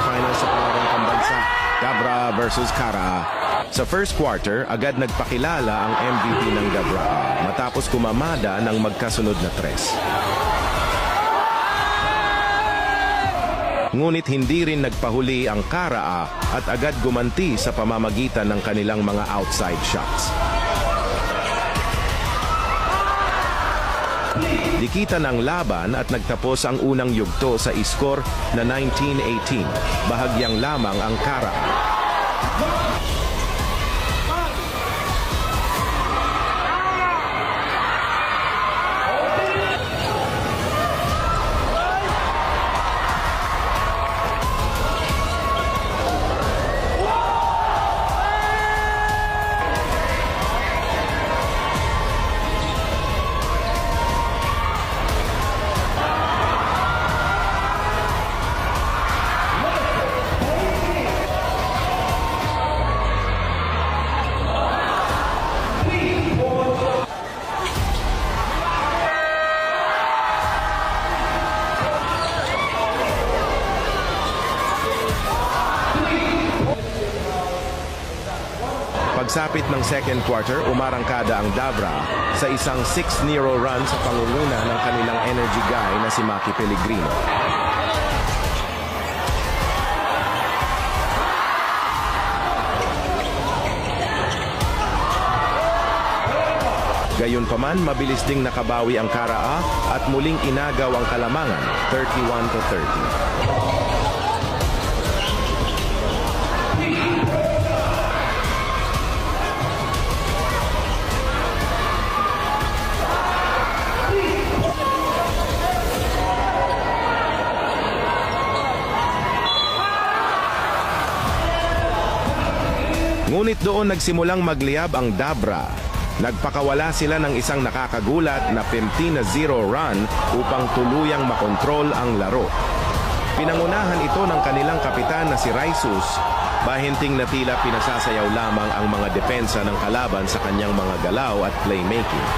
semifinals sa palarong pambansa, Dabra versus Kara. Sa first quarter, agad nagpakilala ang MVP ng Dabra matapos kumamada ng magkasunod na tres. Ngunit hindi rin nagpahuli ang Kara at agad gumanti sa pamamagitan ng kanilang mga outside shots. Dikitan ang laban at nagtapos ang unang yugto sa iskor na 19-18. Bahagyang lamang ang Kara. Pagsapit ng second quarter, umarangkada ang Dabra sa isang 6-0 run sa pangunguna ng kanilang energy guy na si Maki Pellegrino. Gayunpaman, mabilis ding nakabawi ang Kara at muling inagaw ang kalamangan, 31-30. Ngunit doon nagsimulang magliyab ang Dabra. Nagpakawala sila ng isang nakakagulat na 15-0 run upang tuluyang makontrol ang laro. Pinangunahan ito ng kanilang kapitan na si Raisus, bahinting na tila pinasasayaw lamang ang mga depensa ng kalaban sa kanyang mga galaw at playmaking.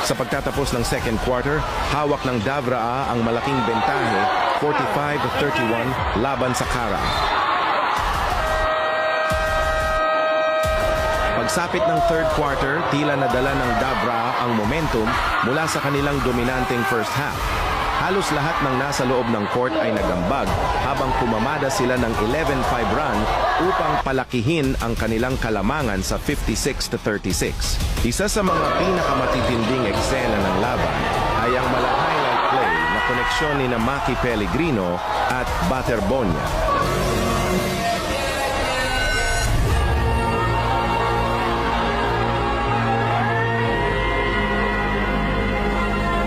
Sa pagtatapos ng second quarter, hawak ng Dabra ang malaking bentahe, 45-31 laban sa Kara. Pagsapit ng third quarter, tila nadala ng Dabra ang momentum mula sa kanilang dominanteng first half. Halos lahat ng nasa loob ng court ay nagambag habang pumamada sila ng 11-5 run upang palakihin ang kanilang kalamangan sa 56-36. Isa sa mga pinakamatitinding eksena ng laban ay ang mala-highlight play na koneksyon ni na Maki Pellegrino at Baterbonia.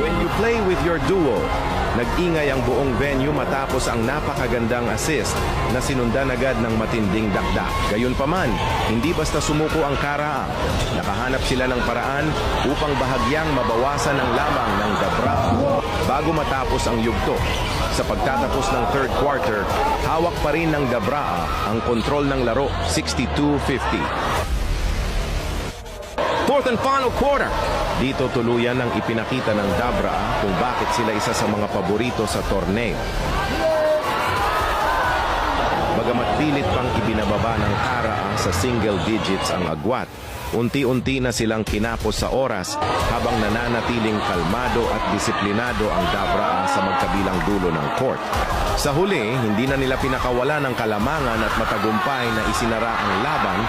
When you play with your duo, nag-ingay ang buong venue matapos ang napakagandang assist na sinundan agad ng matinding dakdak. Gayunpaman, hindi basta sumuko ang Kara. Nakahanap sila ng paraan upang bahagyang mabawasan ang lamang ng Dabra bago matapos ang yugto. Sa pagtatapos ng third quarter, hawak pa rin ng Dabra ang kontrol ng laro, 62-50. Fourth and final quarter. Dito tuluyan ang ipinakita ng Dabra kung bakit sila isa sa mga paborito sa torneo. Bagamat pilit pang ibinababa ng Kara sa single digits ang agwat, unti-unti na silang kinapos sa oras habang nananatiling kalmado at disiplinado ang Dabra sa magkabilang dulo ng court. Sa huli, hindi na nila pinakawala ng kalamangan at matagumpay na isinara ang laban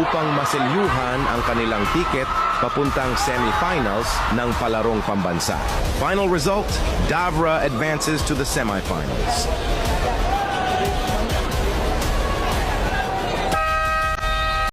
upang maselyuhan ang kanilang tiket papuntang semifinals ng palarong pambansa. Final result, Dabra advances to the semifinals.